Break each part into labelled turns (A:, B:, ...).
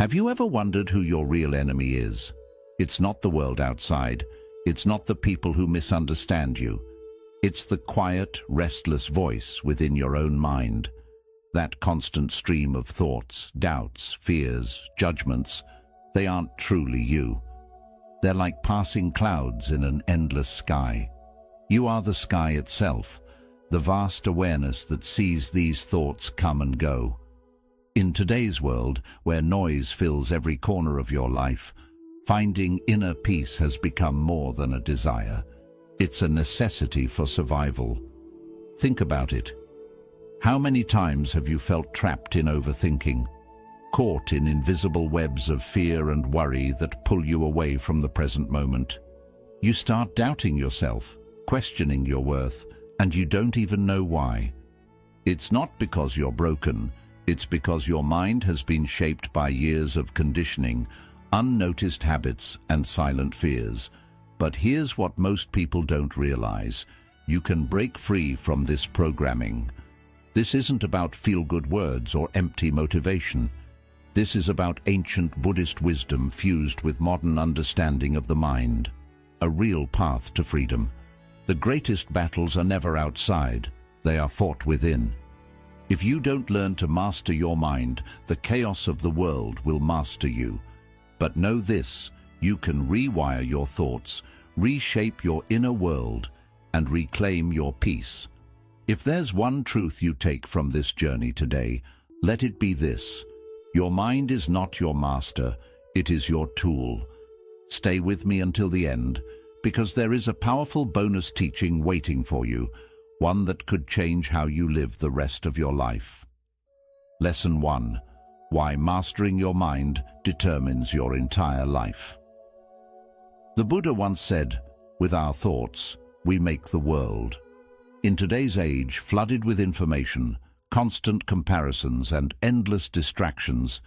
A: Have you ever wondered who your real enemy is? It's not the world outside. It's not the people who misunderstand you. It's the quiet, restless voice within your own mind. That constant stream of thoughts, doubts, fears, judgments, they aren't truly you. They're like passing clouds in an endless sky. You are the sky itself, the vast awareness that sees these thoughts come and go. In today's world, where noise fills every corner of your life, finding inner peace has become more than a desire. It's a necessity for survival. Think about it. How many times have you felt trapped in overthinking, caught in invisible webs of fear and worry that pull you away from the present moment? You start doubting yourself, questioning your worth, and you don't even know why. It's not because you're broken, it's because your mind has been shaped by years of conditioning, unnoticed habits, and silent fears. But here's what most people don't realize. You can break free from this programming. This isn't about feel-good words or empty motivation. This is about ancient Buddhist wisdom fused with modern understanding of the mind. A real path to freedom. The greatest battles are never outside. They are fought within. If you don't learn to master your mind, the chaos of the world will master you. But know this, you can rewire your thoughts, reshape your inner world, and reclaim your peace. If there's one truth you take from this journey today, let it be this. Your mind is not your master, it is your tool. Stay with me until the end, because there is a powerful bonus teaching waiting for you, one that could change how you live the rest of your life. Lesson 1. Why mastering your mind determines your entire life. The Buddha once said, "With our thoughts, we make the world." In today's age, flooded with information, constant comparisons, and endless distractions,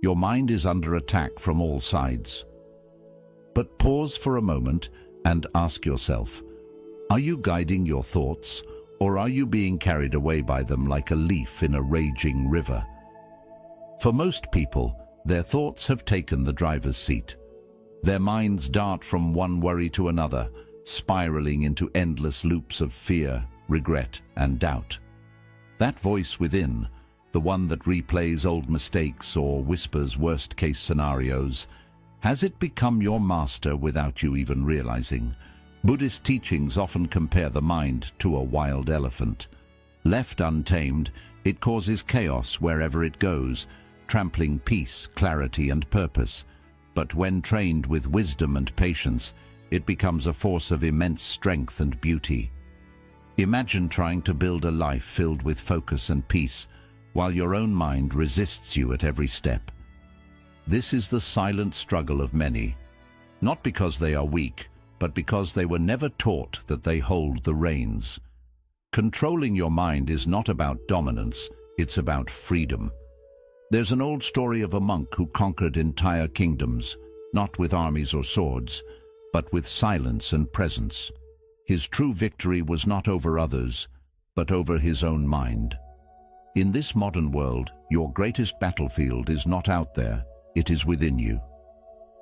A: your mind is under attack from all sides. But pause for a moment and ask yourself, are you guiding your thoughts, or are you being carried away by them like a leaf in a raging river? For most people, their thoughts have taken the driver's seat. Their minds dart from one worry to another, spiraling into endless loops of fear, regret, and doubt. That voice within, the one that replays old mistakes or whispers worst-case scenarios, has it become your master without you even realizing? Buddhist teachings often compare the mind to a wild elephant. Left untamed, it causes chaos wherever it goes, trampling peace, clarity, and purpose. But when trained with wisdom and patience, it becomes a force of immense strength and beauty. Imagine trying to build a life filled with focus and peace, while your own mind resists you at every step. This is the silent struggle of many, not because they are weak, but because they were never taught that they hold the reins. Controlling your mind is not about dominance, it's about freedom. There's an old story of a monk who conquered entire kingdoms, not with armies or swords, but with silence and presence. His true victory was not over others, but over his own mind. In this modern world, your greatest battlefield is not out there, it is within you.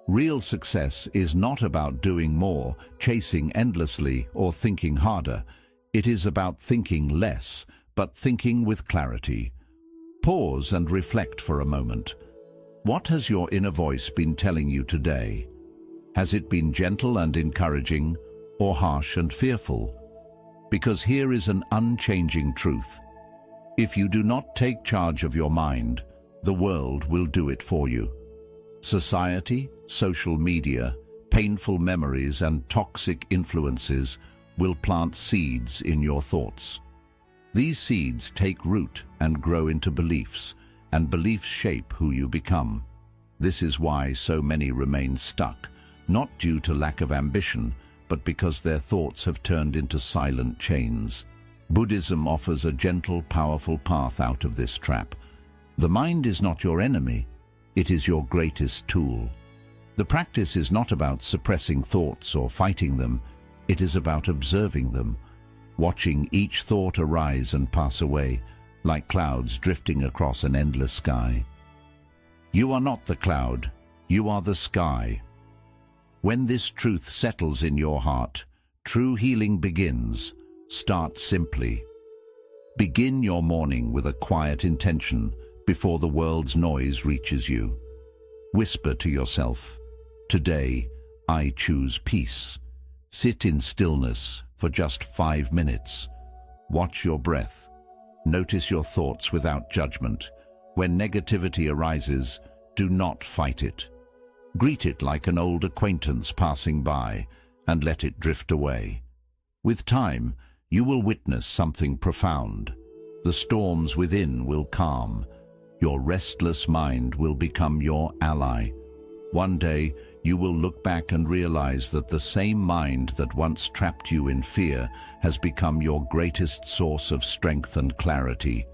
A: Real success is not about doing more, chasing endlessly, or thinking harder. It is about thinking less, but thinking with clarity. Pause and reflect for a moment. What has your inner voice been telling you today? Has it been gentle and encouraging, or harsh and fearful? Because here is an unchanging truth. If you do not take charge of your mind, the world will do it for you. Society, social media, painful memories, and toxic influences will plant seeds in your thoughts. These seeds take root and grow into beliefs, and beliefs shape who you become. This is why so many remain stuck, not due to lack of ambition, but because their thoughts have turned into silent chains. Buddhism offers a gentle, powerful path out of this trap. The mind is not your enemy, it is your greatest tool. The practice is not about suppressing thoughts or fighting them, it is about observing them, watching each thought arise and pass away, like clouds drifting across an endless sky. You are not the cloud, you are the sky. When this truth settles in your heart, true healing begins. Start simply. Begin your morning with a quiet intention before the world's noise reaches you. Whisper to yourself, "Today, I choose peace." Sit in stillness for just 5 minutes. Watch your breath. Notice your thoughts without judgment. When negativity arises, do not fight it. Greet it like an old acquaintance passing by and let it drift away. With time, you will witness something profound. The storms within will calm. Your restless mind will become your ally. One day, you will look back and realize that the same mind that once trapped you in fear has become your greatest source of strength and clarity.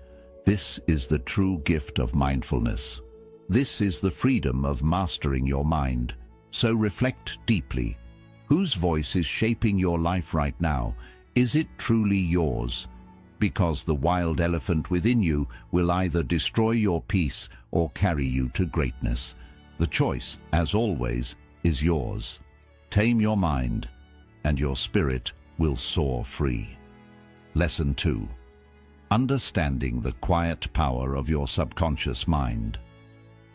A: This is the true gift of mindfulness. This is the freedom of mastering your mind. So reflect deeply. Whose voice is shaping your life right now? Is it truly yours? Because the wild elephant within you will either destroy your peace or carry you to greatness. The choice, as always, is yours. Tame your mind, and your spirit will soar free. Lesson 2. Understanding the quiet power of your subconscious mind.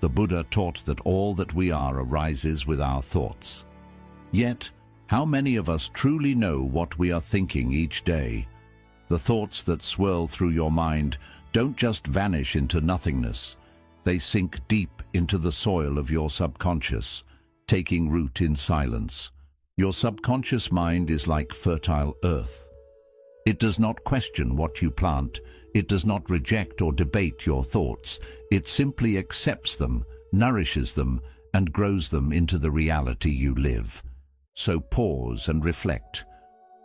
A: The Buddha taught that all that we are arises with our thoughts. Yet, how many of us truly know what we are thinking each day? The thoughts that swirl through your mind don't just vanish into nothingness. They sink deep into the soil of your subconscious, taking root in silence. Your subconscious mind is like fertile earth. It does not question what you plant. It does not reject or debate your thoughts. It simply accepts them, nourishes them, and grows them into the reality you live. So pause and reflect.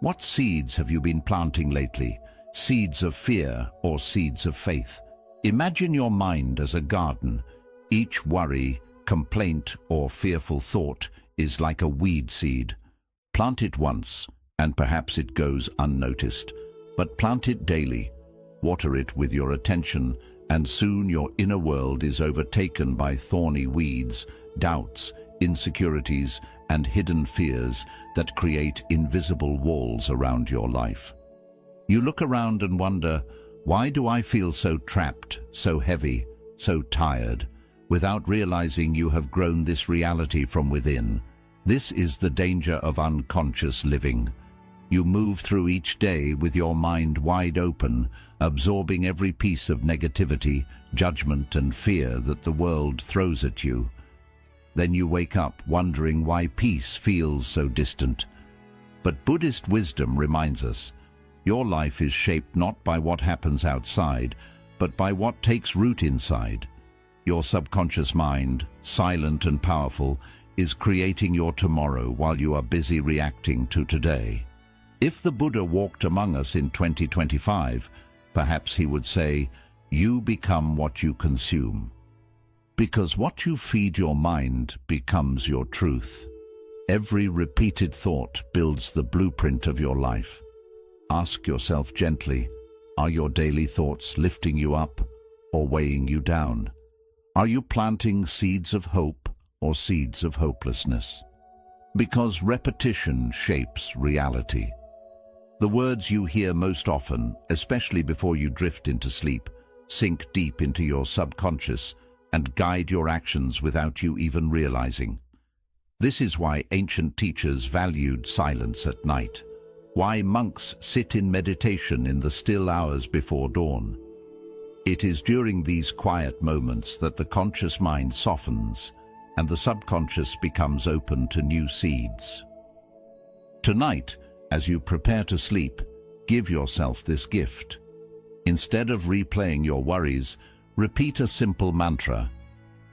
A: What seeds have you been planting lately? Seeds of fear or seeds of faith? Imagine your mind as a garden. Each worry, complaint, or fearful thought is like a weed seed. Plant it once, and perhaps it goes unnoticed. But plant it daily. Water it with your attention, and soon your inner world is overtaken by thorny weeds, doubts, insecurities, and hidden fears that create invisible walls around your life. You look around and wonder, why do I feel so trapped, so heavy, so tired? Without realizing you have grown this reality from within. This is the danger of unconscious living. You move through each day with your mind wide open, absorbing every piece of negativity, judgment, and fear that the world throws at you. Then you wake up wondering why peace feels so distant. But Buddhist wisdom reminds us, your life is shaped not by what happens outside, but by what takes root inside. Your subconscious mind, silent and powerful, is creating your tomorrow while you are busy reacting to today. If the Buddha walked among us in 2025, perhaps he would say, "You become what you consume." Because what you feed your mind becomes your truth. Every repeated thought builds the blueprint of your life. Ask yourself gently, are your daily thoughts lifting you up or weighing you down? Are you planting seeds of hope or seeds of hopelessness? Because repetition shapes reality. The words you hear most often, especially before you drift into sleep, sink deep into your subconscious and guide your actions without you even realizing. This is why ancient teachers valued silence at night, why monks sit in meditation in the still hours before dawn. It is during these quiet moments that the conscious mind softens and the subconscious becomes open to new seeds. Tonight, as you prepare to sleep, give yourself this gift. Instead of replaying your worries, repeat a simple mantra.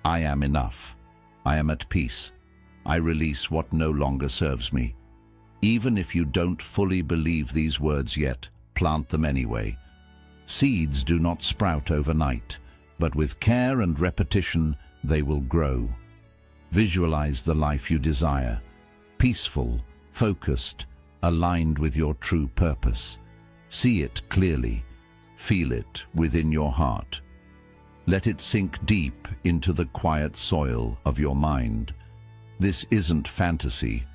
A: I am enough. I am at peace. I release what no longer serves me. Even if you don't fully believe these words yet, plant them anyway. Seeds do not sprout overnight, but with care and repetition, they will grow. Visualize the life you desire, peaceful, focused, aligned with your true purpose. See it clearly. Feel it within your heart. Let it sink deep into the quiet soil of your mind. This isn't fantasy.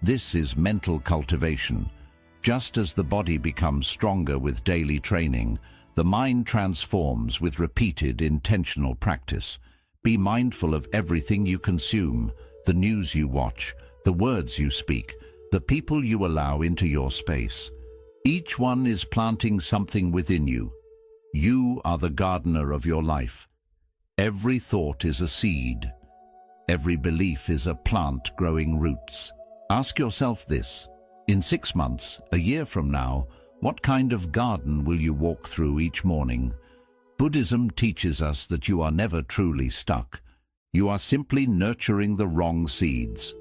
A: This is mental cultivation. Just as the body becomes stronger with daily training, the mind transforms with repeated intentional practice. Be mindful of everything you consume, the news you watch, the words you speak, the people you allow into your space. Each one is planting something within you. You are the gardener of your life. Every thought is a seed. Every belief is a plant growing roots. Ask yourself this: in 6 months, a year from now, what kind of garden will you walk through each morning? Buddhism teaches us that you are never truly stuck. You are simply nurturing the wrong seeds.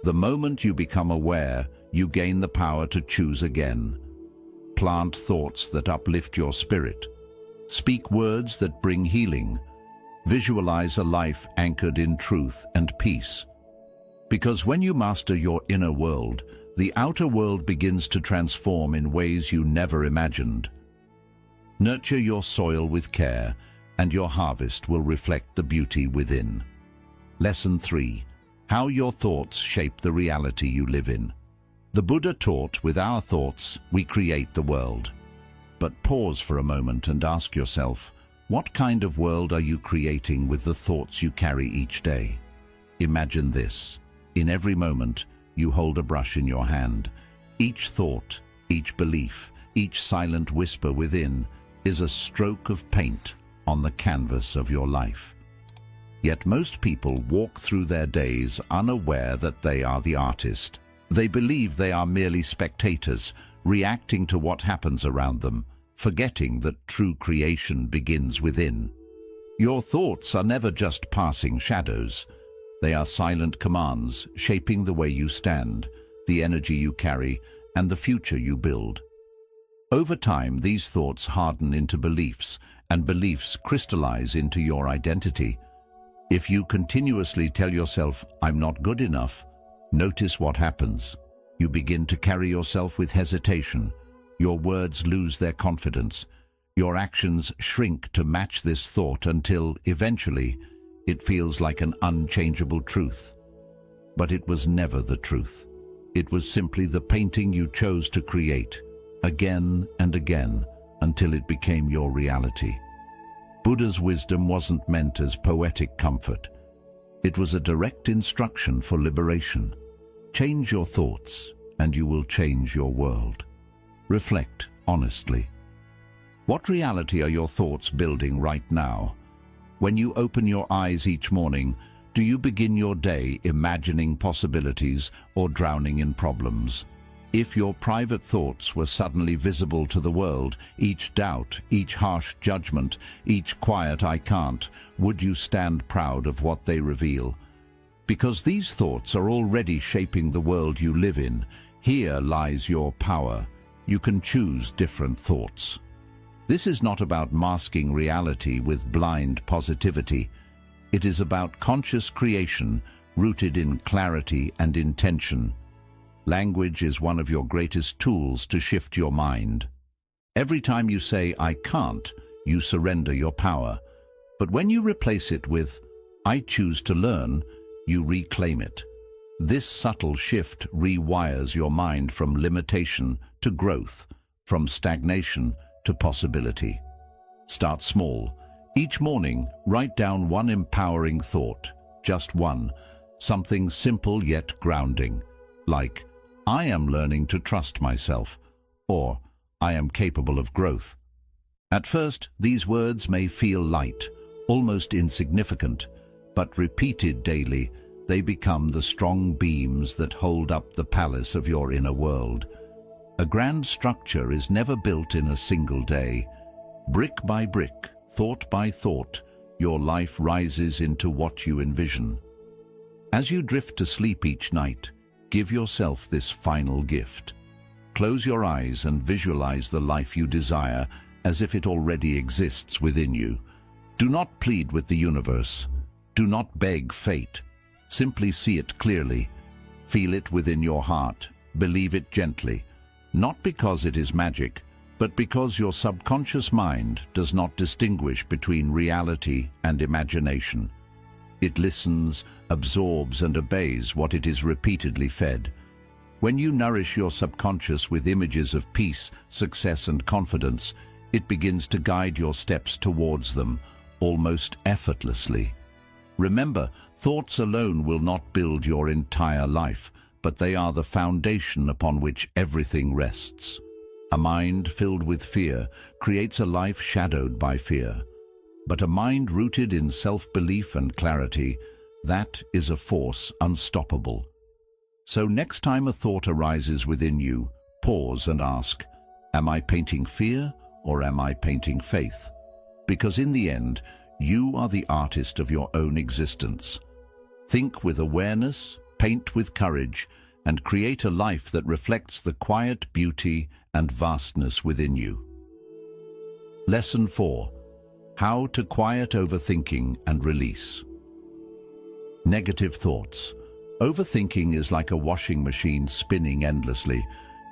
A: The moment you become aware, you gain the power to choose again. Plant thoughts that uplift your spirit. Speak words that bring healing. Visualize a life anchored in truth and peace. Because when you master your inner world, the outer world begins to transform in ways you never imagined. Nurture your soil with care, and your harvest will reflect the beauty within. Lesson 3. How your thoughts shape the reality you live in. The Buddha taught, with our thoughts, we create the world. But pause for a moment and ask yourself, what kind of world are you creating with the thoughts you carry each day? Imagine this. In every moment, you hold a brush in your hand. Each thought, each belief, each silent whisper within is a stroke of paint on the canvas of your life. Yet most people walk through their days unaware that they are the artist. They believe they are merely spectators, reacting to what happens around them, forgetting that true creation begins within. Your thoughts are never just passing shadows. They are silent commands, shaping the way you stand, the energy you carry, and the future you build. Over time, these thoughts harden into beliefs, and beliefs crystallize into your identity. If you continuously tell yourself, "I'm not good enough," notice what happens. You begin to carry yourself with hesitation. Your words lose their confidence. Your actions shrink to match this thought until, eventually, it feels like an unchangeable truth. But it was never the truth. It was simply the painting you chose to create, again and again, until it became your reality. Buddha's wisdom wasn't meant as poetic comfort. It was a direct instruction for liberation. Change your thoughts, and you will change your world. Reflect honestly. What reality are your thoughts building right now? When you open your eyes each morning, do you begin your day imagining possibilities or drowning in problems? If your private thoughts were suddenly visible to the world, each doubt, each harsh judgment, each quiet "I can't," would you stand proud of what they reveal? Because these thoughts are already shaping the world you live in, here lies your power. You can choose different thoughts. This is not about masking reality with blind positivity. It is about conscious creation rooted in clarity and intention. Language is one of your greatest tools to shift your mind. Every time you say, "I can't," you surrender your power. But when you replace it with, "I choose to learn," you reclaim it. This subtle shift rewires your mind from limitation to growth, from stagnation to possibility. Start small. Each morning, write down one empowering thought, just one, something simple yet grounding, like, "I am learning to trust myself," or "I am capable of growth." At first, these words may feel light, almost insignificant, but repeated daily, they become the strong beams that hold up the palace of your inner world. A grand structure is never built in a single day. Brick by brick, thought by thought, your life rises into what you envision. As you drift to sleep each night, give yourself this final gift. Close your eyes and visualize the life you desire as if it already exists within you. Do not plead with the universe. Do not beg fate. Simply see it clearly. Feel it within your heart. Believe it gently. Not because it is magic, but because your subconscious mind does not distinguish between reality and imagination. It listens, absorbs, and obeys what it is repeatedly fed. When you nourish your subconscious with images of peace, success, and confidence, it begins to guide your steps towards them, almost effortlessly. Remember, thoughts alone will not build your entire life, but they are the foundation upon which everything rests. A mind filled with fear creates a life shadowed by fear. But a mind rooted in self-belief and clarity, that is a force unstoppable. So next time a thought arises within you, pause and ask, am I painting fear or am I painting faith? Because in the end, you are the artist of your own existence. Think with awareness, paint with courage, and create a life that reflects the quiet beauty and vastness within you. Lesson 4. How to quiet overthinking and release. Negative thoughts. Overthinking is like a washing machine spinning endlessly.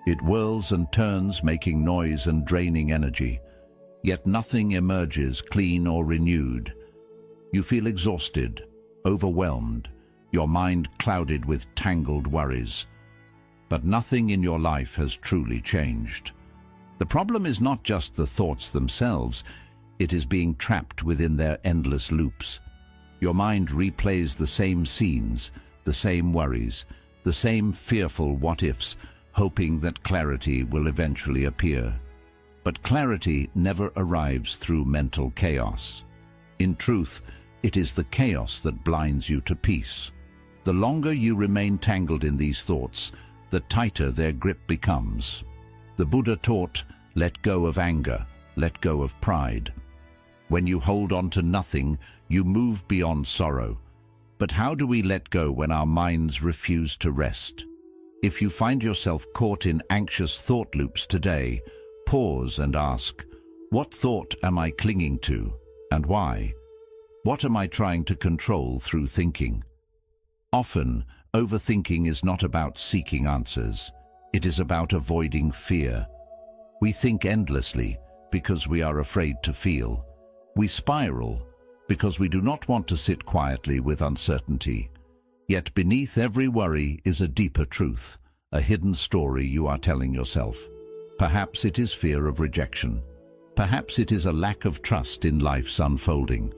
A: It whirls and turns, making noise and draining energy. Yet nothing emerges clean or renewed. You feel exhausted, overwhelmed, your mind clouded with tangled worries. But nothing in your life has truly changed. The problem is not just the thoughts themselves, it is being trapped within their endless loops. Your mind replays the same scenes, the same worries, the same fearful what-ifs, hoping that clarity will eventually appear. But clarity never arrives through mental chaos. In truth, it is the chaos that blinds you to peace. The longer you remain tangled in these thoughts, the tighter their grip becomes. The Buddha taught, let go of anger, let go of pride. When you hold on to nothing, you move beyond sorrow. But how do we let go when our minds refuse to rest? If you find yourself caught in anxious thought loops today, pause and ask, what thought am I clinging to, and why? What am I trying to control through thinking? Often, overthinking is not about seeking answers. It is about avoiding fear. We think endlessly because we are afraid to feel. We spiral because we do not want to sit quietly with uncertainty. Yet beneath every worry is a deeper truth, a hidden story you are telling yourself. Perhaps it is fear of rejection. Perhaps it is a lack of trust in life's unfolding.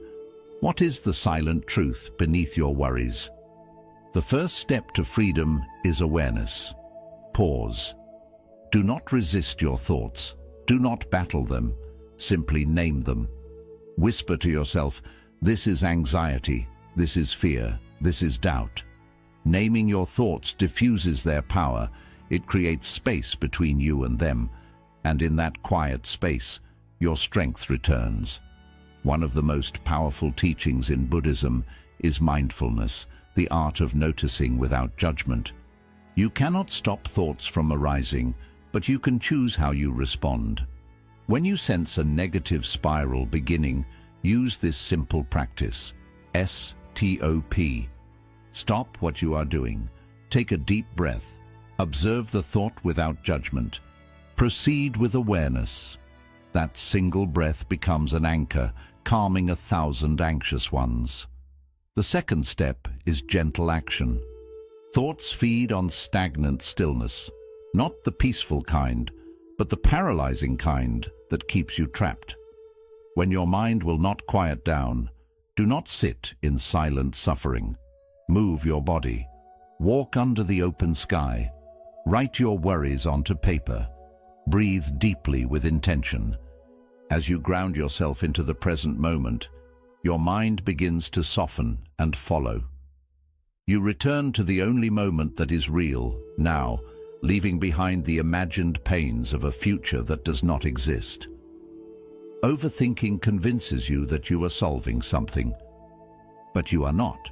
A: What is the silent truth beneath your worries? The first step to freedom is awareness. Pause. Do not resist your thoughts. Do not battle them. Simply name them. Whisper to yourself, this is anxiety, this is fear, this is doubt. Naming your thoughts diffuses their power. It creates space between you and them, and in that quiet space, your strength returns. One of the most powerful teachings in Buddhism is mindfulness, the art of noticing without judgment. You cannot stop thoughts from arising, but you can choose how you respond. When you sense a negative spiral beginning, use this simple practice. STOP. Stop what you are doing. Take a deep breath. Observe the thought without judgment. Proceed with awareness. That single breath becomes an anchor, calming 1,000 anxious ones. The second step is gentle action. Thoughts feed on stagnant stillness, not the peaceful kind, but the paralyzing kind that keeps you trapped. When your mind will not quiet down, do not sit in silent suffering. Move your body. Walk under the open sky. Write your worries onto paper. Breathe deeply with intention. As you ground yourself into the present moment, your mind begins to soften and follow. You return to the only moment that is real, now, leaving behind the imagined pains of a future that does not exist. Overthinking convinces you that you are solving something, but you are not.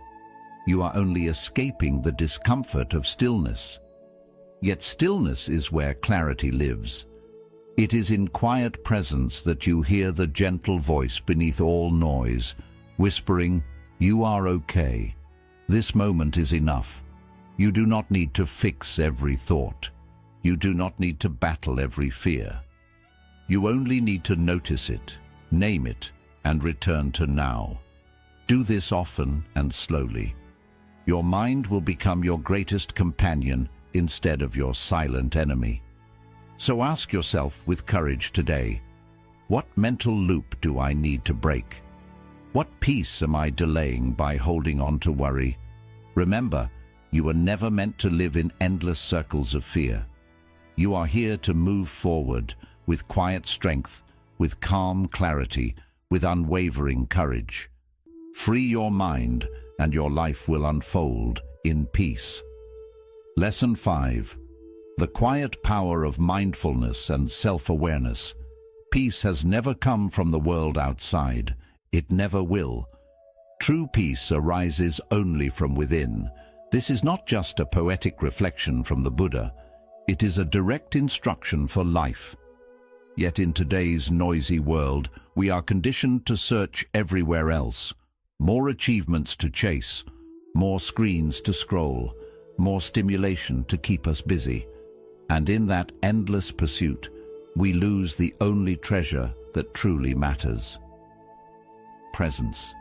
A: You are only escaping the discomfort of stillness. Yet stillness is where clarity lives. It is in quiet presence that you hear the gentle voice beneath all noise, whispering, "You are okay. This moment is enough." You do not need to fix every thought. You do not need to battle every fear. You only need to notice it, name it, and return to now. Do this often and slowly. Your mind will become your greatest companion instead of your silent enemy. So ask yourself with courage today, what mental loop do I need to break? What peace am I delaying by holding on to worry? Remember, you were never meant to live in endless circles of fear. You are here to move forward with quiet strength, with calm clarity, with unwavering courage. Free your mind and your life will unfold in peace. Lesson 5. The quiet power of mindfulness and self-awareness. Peace has never come from the world outside. It never will. True peace arises only from within. This is not just a poetic reflection from the Buddha. It is a direct instruction for life. Yet in today's noisy world, we are conditioned to search everywhere else. More achievements to chase, more screens to scroll, more stimulation to keep us busy. And in that endless pursuit, we lose the only treasure that truly matters. Presence.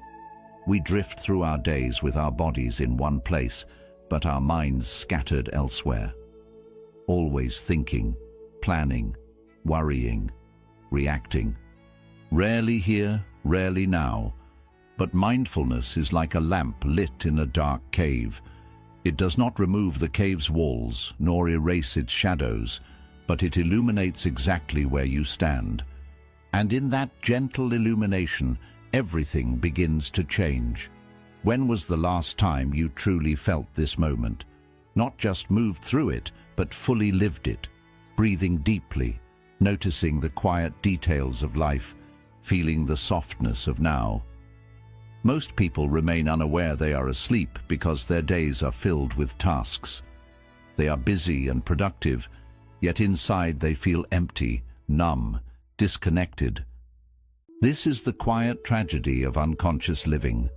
A: We drift through our days with our bodies in one place, but our minds scattered elsewhere. Always thinking, planning, worrying, reacting. Rarely here, rarely now. But mindfulness is like a lamp lit in a dark cave. It does not remove the cave's walls, nor erase its shadows, but it illuminates exactly where you stand. And in that gentle illumination, everything begins to change. When was the last time you truly felt this moment? Not just moved through it, but fully lived it, breathing deeply, noticing the quiet details of life, feeling the softness of now. Most people remain unaware they are asleep because their days are filled with tasks. They are busy and productive, yet inside they feel empty, numb, disconnected. This is the quiet tragedy of unconscious living.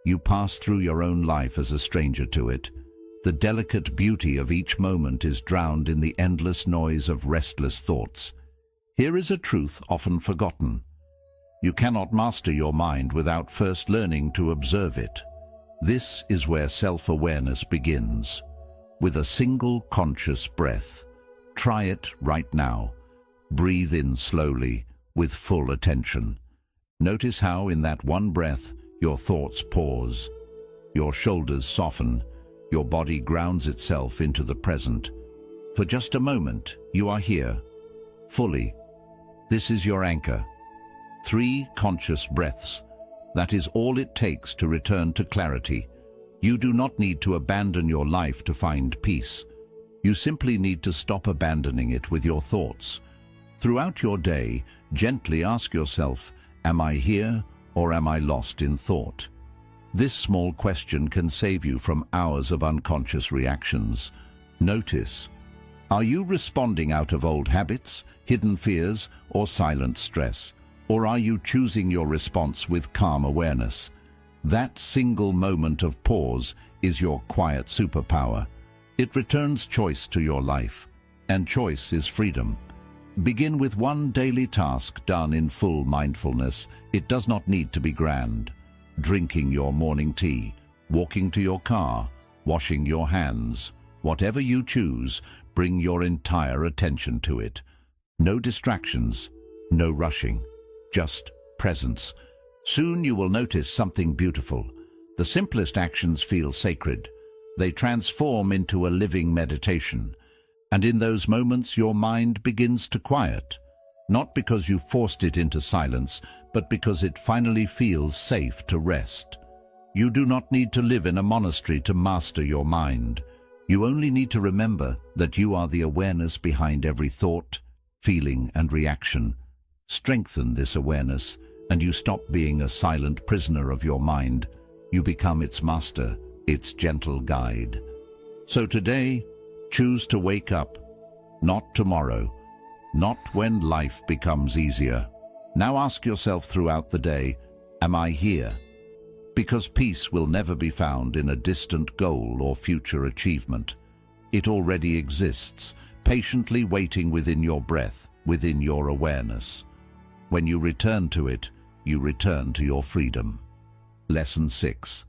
A: You pass through your own life as a stranger to it. The delicate beauty of each moment is drowned in the endless noise of restless thoughts. Here is a truth often forgotten. You cannot master your mind without first learning to observe it. This is where self-awareness begins. With a single conscious breath. Try it right now. Breathe in slowly, with full attention. Notice how in that one breath, your thoughts pause. Your shoulders soften. Your body grounds itself into the present. For just a moment, you are here, fully. This is your anchor. 3 conscious breaths. That is all it takes to return to clarity. You do not need to abandon your life to find peace. You simply need to stop abandoning it with your thoughts. Throughout your day, gently ask yourself, am I here or am I lost in thought? This small question can save you from hours of unconscious reactions. Notice, are you responding out of old habits, hidden fears, or silent stress? Or are you choosing your response with calm awareness? That single moment of pause is your quiet superpower. It returns choice to your life, and choice is freedom. Begin with one daily task done in full mindfulness. It does not need to be grand. Drinking your morning tea, walking to your car, washing your hands. Whatever you choose, bring your entire attention to it. No distractions, no rushing. Just presence. Soon you will notice something beautiful. The simplest actions feel sacred. They transform into a living meditation. And in those moments your mind begins to quiet. Not because you forced it into silence, but because it finally feels safe to rest. You do not need to live in a monastery to master your mind. You only need to remember that you are the awareness behind every thought, feeling, and reaction. Strengthen this awareness, and you stop being a silent prisoner of your mind. You become its master, its gentle guide. So today, choose to wake up, not tomorrow, not when life becomes easier. Now ask yourself throughout the day, am I here? Because peace will never be found in a distant goal or future achievement. It already exists, patiently waiting within your breath, within your awareness. When you return to it, you return to your freedom. Lesson 6.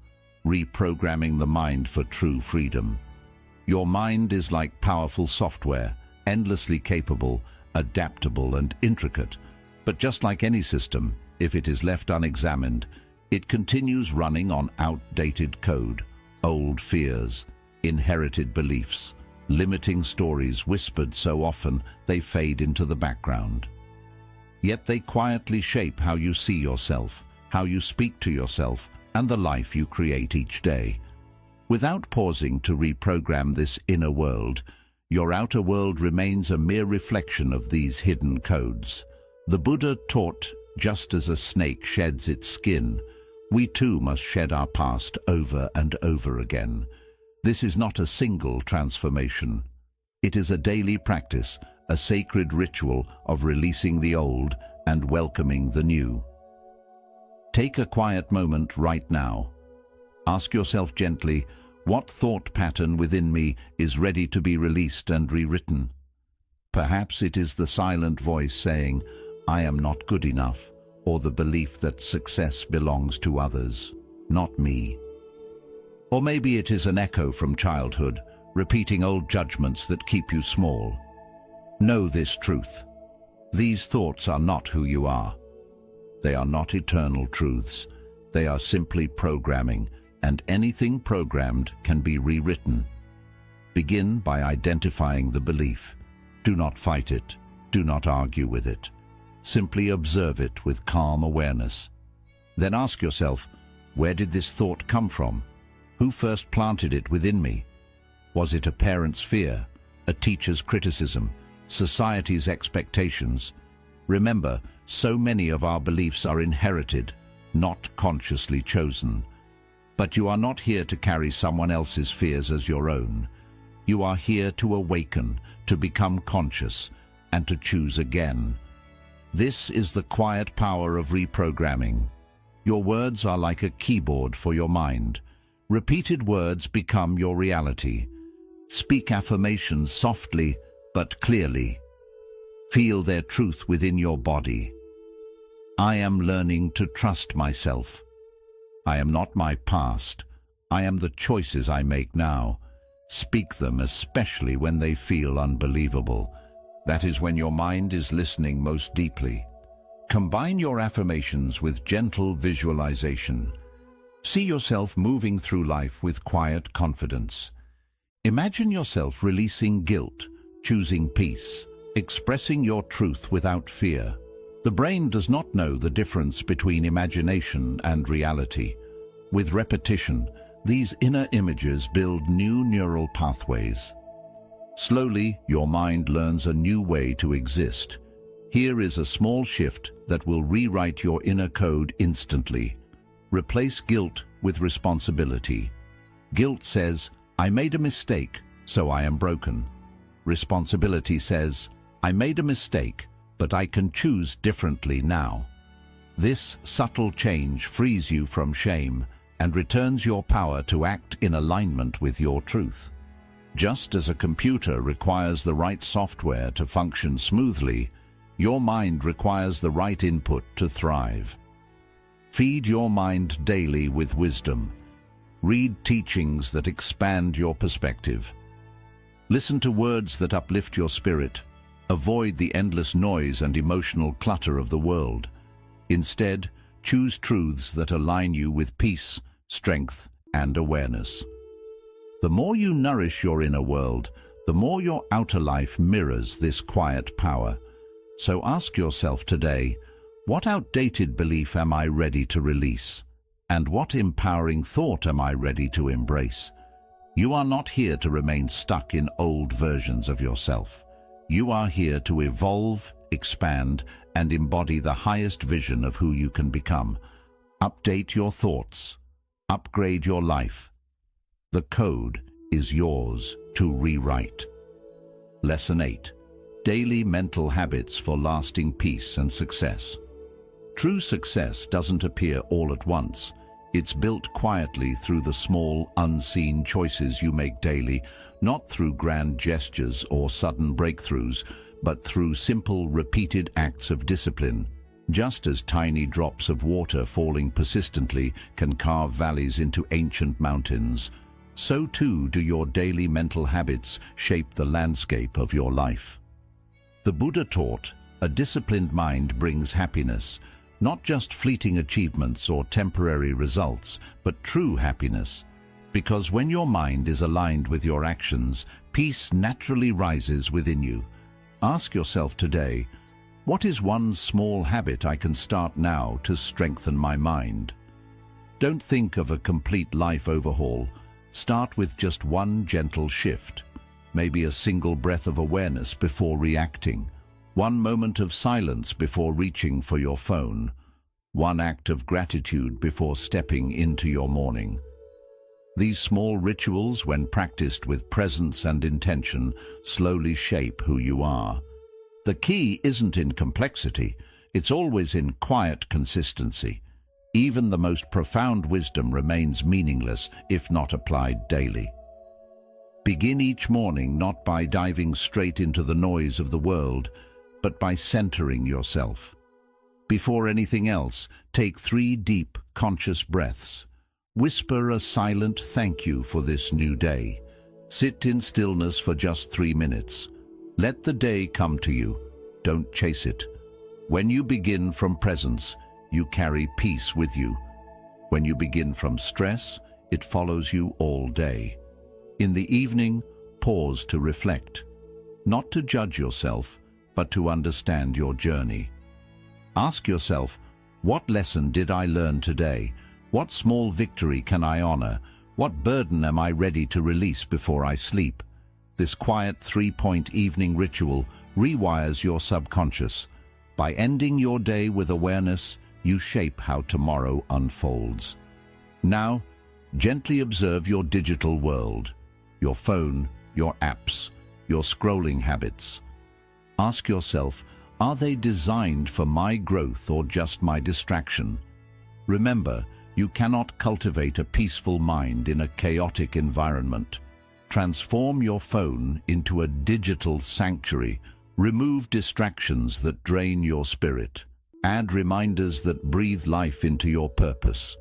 A: Reprogramming the mind for true freedom. Your mind is like powerful software, endlessly capable, adaptable and intricate. But just like any system, if it is left unexamined, it continues running on outdated code, old fears, inherited beliefs, limiting stories whispered so often they fade into the background. Yet they quietly shape how you see yourself, how you speak to yourself, and the life you create each day. Without pausing to reprogram this inner world, your outer world remains a mere reflection of these hidden codes. The Buddha taught, just as a snake sheds its skin, we too must shed our past over and over again. This is not a single transformation. It is a daily practice, a sacred ritual of releasing the old and welcoming the new. Take a quiet moment right now. Ask yourself gently, what thought pattern within me is ready to be released and rewritten? Perhaps it is the silent voice saying, I am not good enough, or the belief that success belongs to others, not me. Or maybe it is an echo from childhood, repeating old judgments that keep you small. Know this truth. These thoughts are not who you are. They are not eternal truths. They are simply programming, and anything programmed can be rewritten. Begin by identifying the belief. Do not fight it. Do not argue with it. Simply observe it with calm awareness. Then ask yourself, where did this thought come from? Who first planted it within me? Was it a parent's fear, a teacher's criticism, society's expectations? Remember, so many of our beliefs are inherited, not consciously chosen. But you are not here to carry someone else's fears as your own. You are here to awaken, to become conscious, and to choose again. This is the quiet power of reprogramming. Your words are like a keyboard for your mind. Repeated words become your reality. Speak affirmations softly but clearly. Feel their truth within your body. I am learning to trust myself. I am not my past. I am the choices I make now. Speak them, especially when they feel unbelievable. That is when your mind is listening most deeply. Combine your affirmations with gentle visualization. See yourself moving through life with quiet confidence. Imagine yourself releasing guilt, choosing peace, expressing your truth without fear. The brain does not know the difference between imagination and reality. With repetition, these inner images build new neural pathways. Slowly, your mind learns a new way to exist. Here is a small shift that will rewrite your inner code instantly. Replace guilt with responsibility. Guilt says, I made a mistake, so I am broken. Responsibility says, I made a mistake, but I can choose differently now. This subtle change frees you from shame and returns your power to act in alignment with your truth. Just as a computer requires the right software to function smoothly, your mind requires the right input to thrive. Feed your mind daily with wisdom. Read teachings that expand your perspective. Listen to words that uplift your spirit. Avoid the endless noise and emotional clutter of the world. Instead, choose truths that align you with peace, strength, and awareness. The more you nourish your inner world, the more your outer life mirrors this quiet power. So ask yourself today, what outdated belief am I ready to release? And what empowering thought am I ready to embrace? You are not here to remain stuck in old versions of yourself. You are here to evolve, expand, and embody the highest vision of who you can become. Update your thoughts. Upgrade your life. The code is yours to rewrite. Lesson 8. Daily mental habits for lasting peace and success. True success doesn't appear all at once. It's built quietly through the small, unseen choices you make daily, not through grand gestures or sudden breakthroughs, but through simple, repeated acts of discipline. Just as tiny drops of water falling persistently can carve valleys into ancient mountains, so too do your daily mental habits shape the landscape of your life. The Buddha taught, a disciplined mind brings happiness, not just fleeting achievements or temporary results, but true happiness. Because when your mind is aligned with your actions, peace naturally rises within you. Ask yourself today, what is one small habit I can start now to strengthen my mind? Don't think of a complete life overhaul. Start with just one gentle shift, maybe a single breath of awareness before reacting, one moment of silence before reaching for your phone, one act of gratitude before stepping into your morning. These small rituals, when practiced with presence and intention, slowly shape who you are. The key isn't in complexity, it's always in quiet consistency. Even the most profound wisdom remains meaningless if not applied daily. Begin each morning not by diving straight into the noise of the world, but by centering yourself. Before anything else, take 3 deep, conscious breaths. Whisper a silent thank you for this new day. Sit in stillness for just 3 minutes. Let the day come to you. Don't chase it. When you begin from presence, you carry peace with you. When you begin from stress, it follows you all day. In the evening, pause to reflect. Not to judge yourself, but to understand your journey. Ask yourself, what lesson did I learn today? What small victory can I honor? What burden am I ready to release before I sleep? This quiet 3-point evening ritual rewires your subconscious. By ending your day with awareness, you shape how tomorrow unfolds. Now, gently observe your digital world, your phone, your apps, your scrolling habits. Ask yourself, are they designed for my growth or just my distraction? Remember, you cannot cultivate a peaceful mind in a chaotic environment. Transform your phone into a digital sanctuary. Remove distractions that drain your spirit. Add reminders that breathe life into your purpose.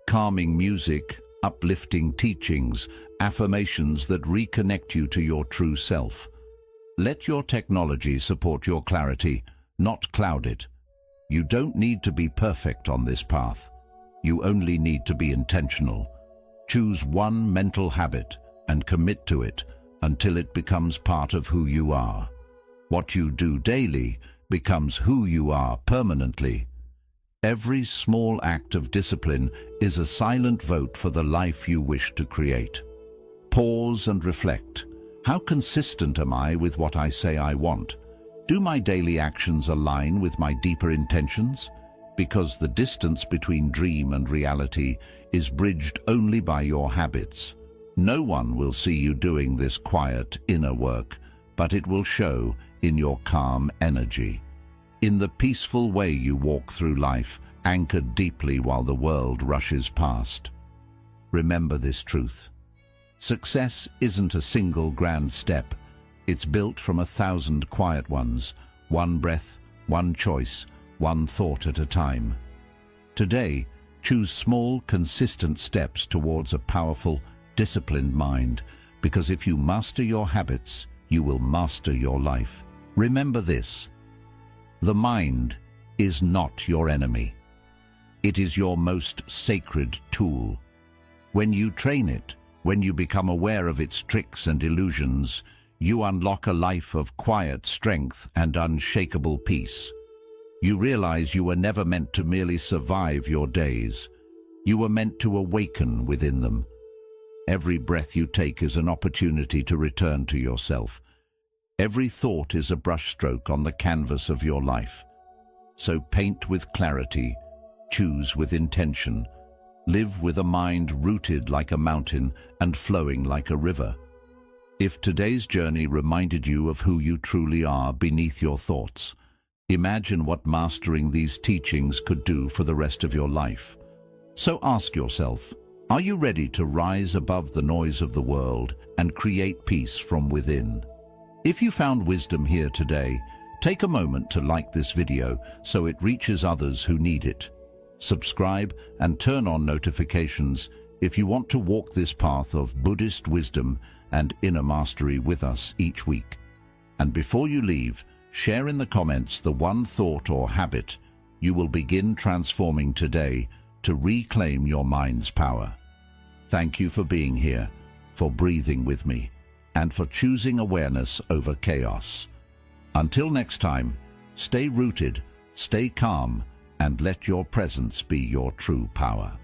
A: Calming music, uplifting teachings, affirmations that reconnect you to your true self. Let your technology support your clarity, not cloud it. You don't need to be perfect on this path. You only need to be intentional. Choose one mental habit and commit to it until it becomes part of who you are. What you do daily becomes who you are permanently. Every small act of discipline is a silent vote for the life you wish to create. Pause and reflect. How consistent am I with what I say I want? Do my daily actions align with my deeper intentions? Because the distance between dream and reality is bridged only by your habits. No one will see you doing this quiet inner work, but it will show in your calm energy. In the peaceful way you walk through life, anchored deeply while the world rushes past. Remember this truth. Success isn't a single grand step. It's built from 1,000 quiet ones, one breath, one choice, one thought at a time. Today, choose small, consistent steps towards a powerful, disciplined mind, because if you master your habits, you will master your life. Remember this: the mind is not your enemy. It is your most sacred tool. When you train it, when you become aware of its tricks and illusions, you unlock a life of quiet strength and unshakable peace. You realize you were never meant to merely survive your days. You were meant to awaken within them. Every breath you take is an opportunity to return to yourself. Every thought is a brushstroke on the canvas of your life. So paint with clarity, choose with intention, live with a mind rooted like a mountain and flowing like a river. If today's journey reminded you of who you truly are beneath your thoughts, imagine what mastering these teachings could do for the rest of your life. So ask yourself, are you ready to rise above the noise of the world and create peace from within? If you found wisdom here today, take a moment to like this video so it reaches others who need it. Subscribe and turn on notifications if you want to walk this path of Buddhist wisdom and inner mastery with us each week. And before you leave, share in the comments the one thought or habit you will begin transforming today to reclaim your mind's power. Thank you for being here, for breathing with me, and for choosing awareness over chaos. Until next time, stay rooted, stay calm, and let your presence be your true power.